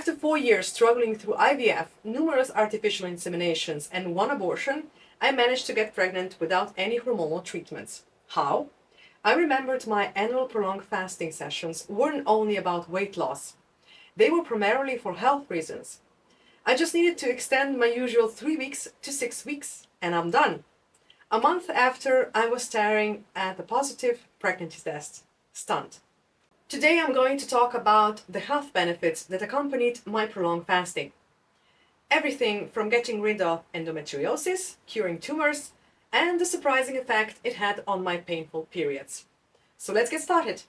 After 4 years struggling through IVF, numerous artificial inseminations, and one abortion, I managed to get pregnant without any hormonal treatments. How? I remembered my annual prolonged fasting sessions weren't only about weight loss. They were primarily for health reasons. I just needed to extend my usual 3 weeks to 6 weeks, and I'm done. A month after, I was staring at a positive pregnancy test, stunned. Today I'm going to talk about the health benefits that accompanied my prolonged fasting. Everything from getting rid of endometriosis, curing tumors, and the surprising effect it had on my painful periods. So let's get started.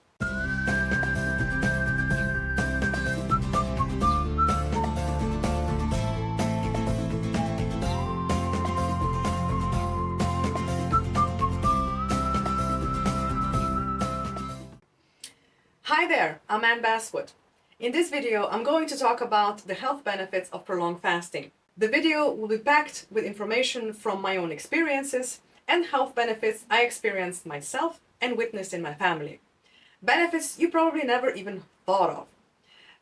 Hi there, I'm Basswood. In this video, I'm going to talk about the health benefits of prolonged fasting. The video will be packed with information from my own experiences and health benefits I experienced myself and witnessed in my family. Benefits you probably never even thought of.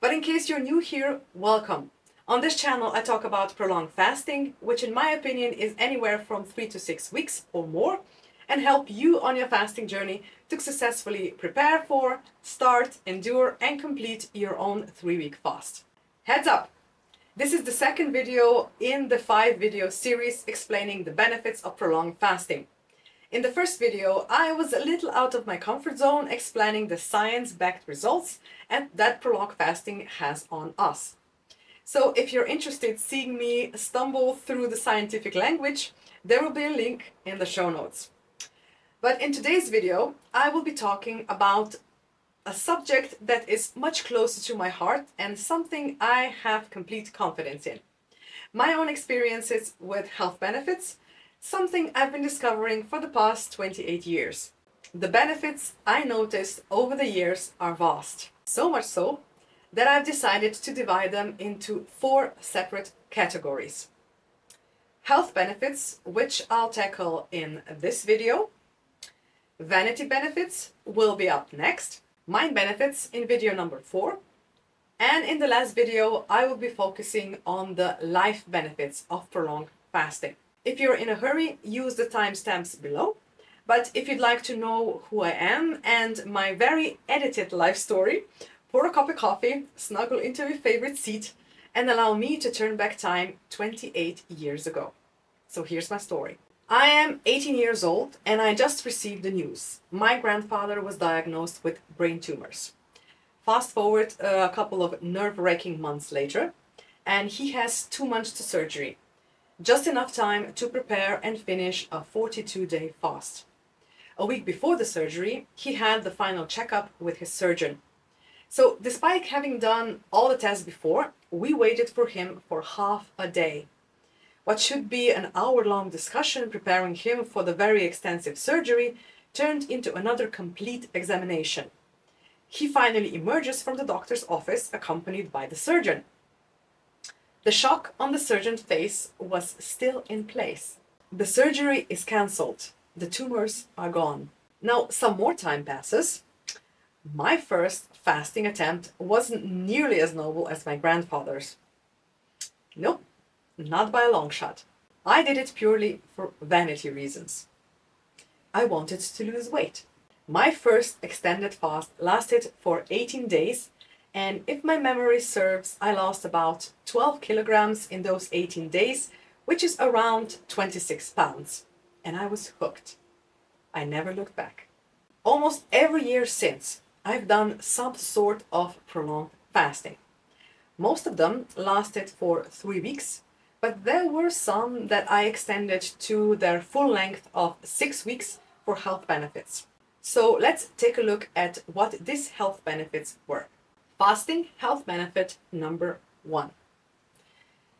But in case you're new here, welcome. On this channel, I talk about prolonged fasting, which in my opinion is anywhere from 3 to 6 weeks or more, and help you on your fasting journey to successfully prepare for, start, endure, and complete your own 3-week fast. Heads up! This is the second video in the 5-video series explaining the benefits of prolonged fasting. In the first video, I was a little out of my comfort zone explaining the science-backed results that prolonged fasting has on us. So if you're interested in seeing me stumble through the scientific language, there will be a link in the show notes. But in today's video, I will be talking about a subject that is much closer to my heart and something I have complete confidence in. My own experiences with health benefits, something I've been discovering for the past 28 years. The benefits I noticed over the years are vast. So much so that I've decided to divide them into 4 separate categories. Health benefits, which I'll tackle in this video. Vanity benefits will be up next, mind benefits in video number 4, and in the last video I will be focusing on the life benefits of prolonged fasting. If you're in a hurry, use the timestamps below, but if you'd like to know who I am and my very edited life story, pour a cup of coffee, snuggle into your favorite seat, and allow me to turn back time 28 years ago. So here's my story. I am 18 years old and I just received the news. My grandfather was diagnosed with brain tumors. Fast forward a couple of nerve-wracking months later, and he has 2 months to surgery. Just enough time to prepare and finish a 42-day fast. A week before the surgery, he had the final checkup with his surgeon. So despite having done all the tests before, we waited for him for half a day. What should be an hour-long discussion preparing him for the very extensive surgery turned into another complete examination. He finally emerges from the doctor's office accompanied by the surgeon. The shock on the surgeon's face was still in place. The surgery is cancelled. The tumors are gone. Now some more time passes. My first fasting attempt wasn't nearly as noble as my grandfather's. Nope. Not by a long shot. I did it purely for vanity reasons. I wanted to lose weight. My first extended fast lasted for 18 days, and if my memory serves, I lost about 12 kilograms in those 18 days, which is around 26 pounds. And I was hooked. I never looked back. Almost every year since, I've done some sort of prolonged fasting. Most of them lasted for 3 weeks, but there were some that I extended to their full length of 6 weeks for health benefits. So let's take a look at what these health benefits were. Fasting health benefit number 1.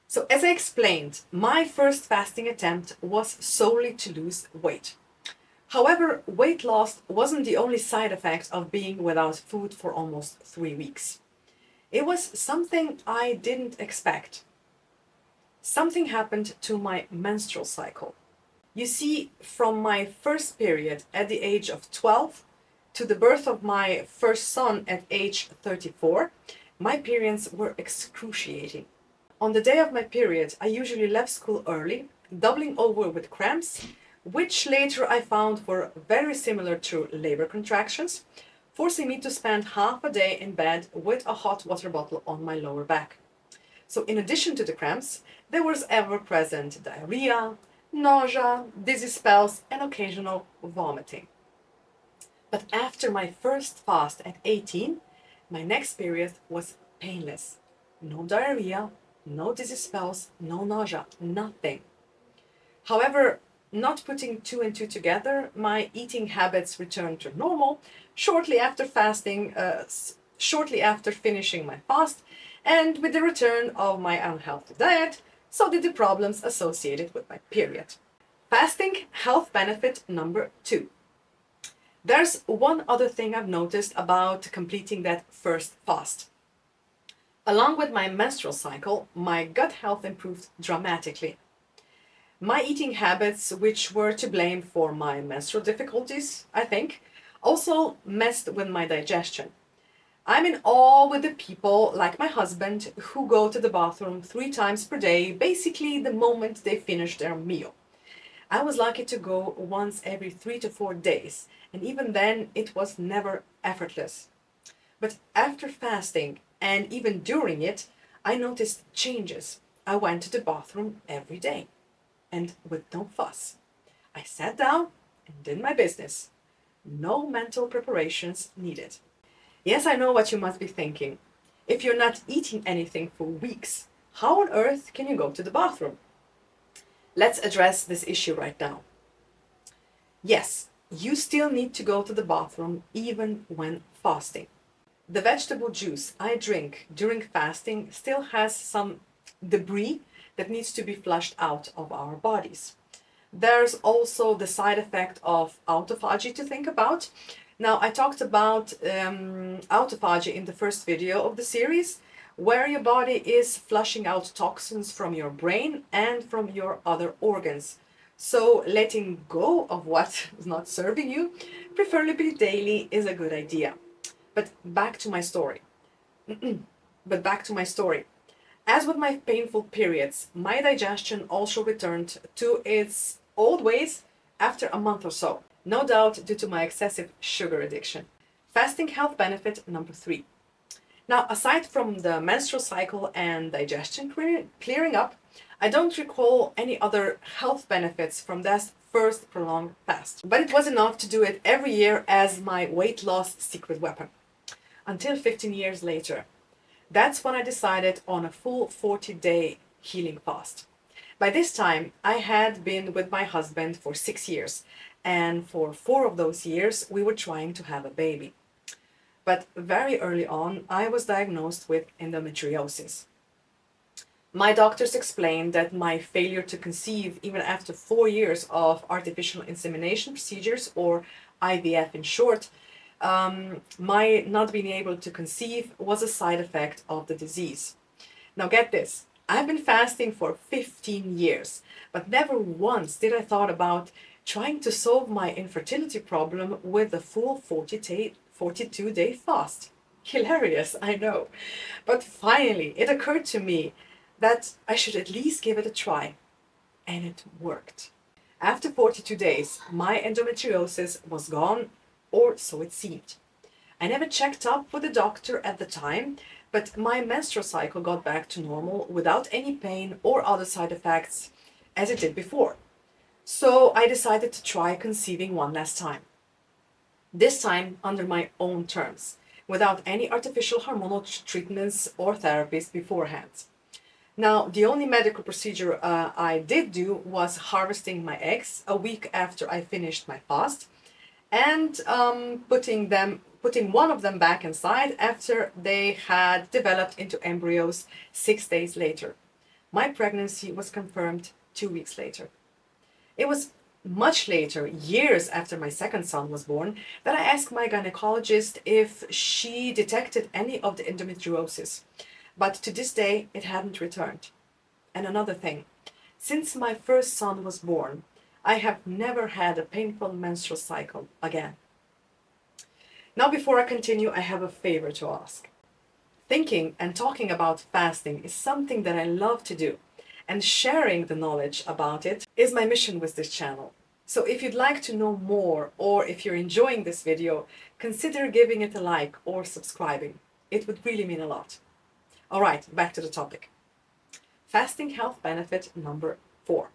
So as I explained, my first fasting attempt was solely to lose weight. However, weight loss wasn't the only side effect of being without food for almost 3 weeks. It was something I didn't expect. Something happened to my menstrual cycle. You see, from my first period at the age of 12 to the birth of my first son at age 34, My periods were excruciating. On the day of my period, I usually left school early, doubling over with cramps, which later I found were very similar to labor contractions, forcing me to spend half a day in bed with a hot water bottle on my lower back. So in addition to the cramps, there was ever-present diarrhea, nausea, dizzy spells, and occasional vomiting. But after my first fast at 18, my next period was painless. No diarrhea, no dizzy spells, no nausea, nothing. However, not putting two and two together, my eating habits returned to normal shortly after shortly after finishing my fast, and with the return of my unhealthy diet, so did the problems associated with my period. Fasting health benefit number 2. There's one other thing I've noticed about completing that first fast. Along with my menstrual cycle, my gut health improved dramatically. My eating habits, which were to blame for my menstrual difficulties, I think, also messed with my digestion. I'm in awe with the people like my husband who go to the bathroom 3 times per day, basically the moment they finish their meal. I was lucky to go once every 3 to 4 days, and even then it was never effortless. But after fasting, and even during it, I noticed changes. I went to the bathroom every day, and with no fuss. I sat down and did my business. No mental preparations needed. Yes, I know what you must be thinking. If you're not eating anything for weeks, how on earth can you go to the bathroom? Let's address this issue right now. Yes, you still need to go to the bathroom even when fasting. The vegetable juice I drink during fasting still has some debris that needs to be flushed out of our bodies. There's also the side effect of autophagy to think about. Now, I talked about autophagy in the first video of the series, where your body is flushing out toxins from your brain and from your other organs. So letting go of what is not serving you, preferably daily, is a good idea. But back to my story. As with my painful periods, my digestion also returned to its old ways after a month or so, no doubt due to my excessive sugar addiction. Fasting health benefit number 3. Now, aside from the menstrual cycle and digestion clearing up, I don't recall any other health benefits from that first prolonged fast. But it was enough to do it every year as my weight loss secret weapon. Until 15 years later. That's when I decided on a full 40-day healing fast. By this time, I had been with my husband for 6 years, and for 4 of those years, we were trying to have a baby. But very early on, I was diagnosed with endometriosis. My doctors explained that my failure to conceive, even after 4 years of artificial insemination procedures, or IVF in short, my not being able to conceive was a side effect of the disease. Now get this, I've been fasting for 15 years, but never once did I thought about trying to solve my infertility problem with a full 42-day fast. Hilarious, I know. But finally, it occurred to me that I should at least give it a try. And it worked. After 42 days, my endometriosis was gone, or so it seemed. I never checked up with the doctor at the time, but my menstrual cycle got back to normal without any pain or other side effects as it did before. So I decided to try conceiving one last time. This time under my own terms, without any artificial hormonal treatments or therapies beforehand. Now, the only medical procedure I did do was harvesting my eggs a week after I finished my fast, and putting one of them back inside after they had developed into embryos 6 days later. My pregnancy was confirmed 2 weeks later. It was much later, years after my second son was born, that I asked my gynecologist if she detected any of the endometriosis. But to this day, it hadn't returned. And another thing, since my first son was born, I have never had a painful menstrual cycle again. Now, before I continue, I have a favor to ask. Thinking and talking about fasting is something that I love to do, and sharing the knowledge about it is my mission with this channel. So if you'd like to know more, or if you're enjoying this video, consider giving it a like or subscribing. It would really mean a lot. All right, back to the topic. Fasting health benefit number 4.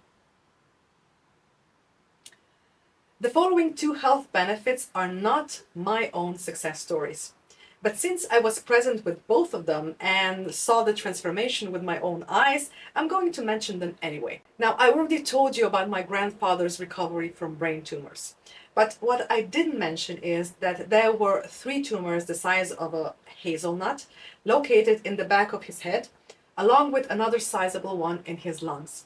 The following 2 health benefits are not my own success stories. But since I was present with both of them and saw the transformation with my own eyes, I'm going to mention them anyway. Now, I already told you about my grandfather's recovery from brain tumors. But what I didn't mention is that there were 3 tumors the size of a hazelnut located in the back of his head, along with another sizable one in his lungs.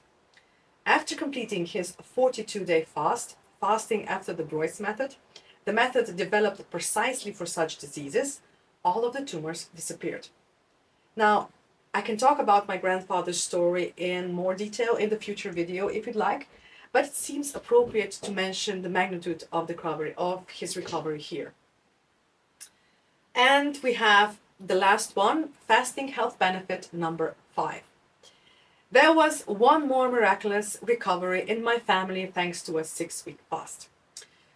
After completing his 42-day fast, fasting after the Broy's method, the method developed precisely for such diseases, all of the tumors disappeared. Now, I can talk about my grandfather's story in more detail in the future video if you'd like, but it seems appropriate to mention the magnitude of his recovery here. And we have the last one, fasting health benefit number 5. There was one more miraculous recovery in my family thanks to a 6-week fast.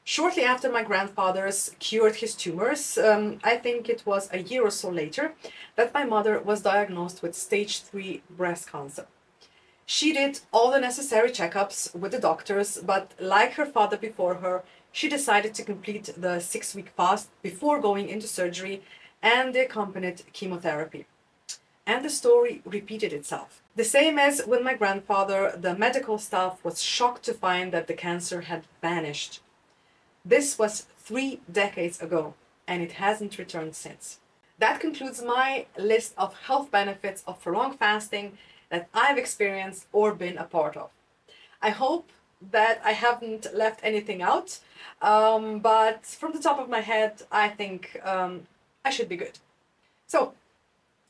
Shortly after my grandfather's cured his tumors, I think it was a year or so later, that my mother was diagnosed with stage 3 breast cancer. She did all the necessary checkups with the doctors, but like her father before her, she decided to complete the 6-week fast before going into surgery and the accompanied chemotherapy. And the story repeated itself. The same as with my grandfather, the medical staff was shocked to find that the cancer had vanished. This was 3 decades ago, and it hasn't returned since. That concludes my list of health benefits of prolonged fasting that I've experienced or been a part of. I hope that I haven't left anything out, but from the top of my head, I think I should be good. So,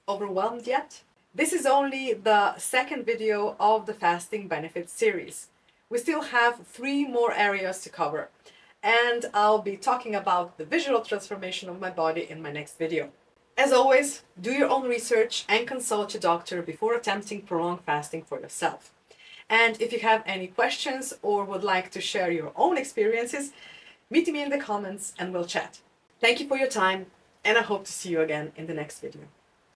overwhelmed yet? This is only the 2nd video of the fasting benefits series. We still have 3 more areas to cover, and I'll be talking about the visual transformation of my body in my next video. As always, do your own research and consult your doctor before attempting prolonged fasting for yourself. And if you have any questions or would like to share your own experiences, meet me in the comments and we'll chat. Thank you for your time, and I hope to see you again in the next video.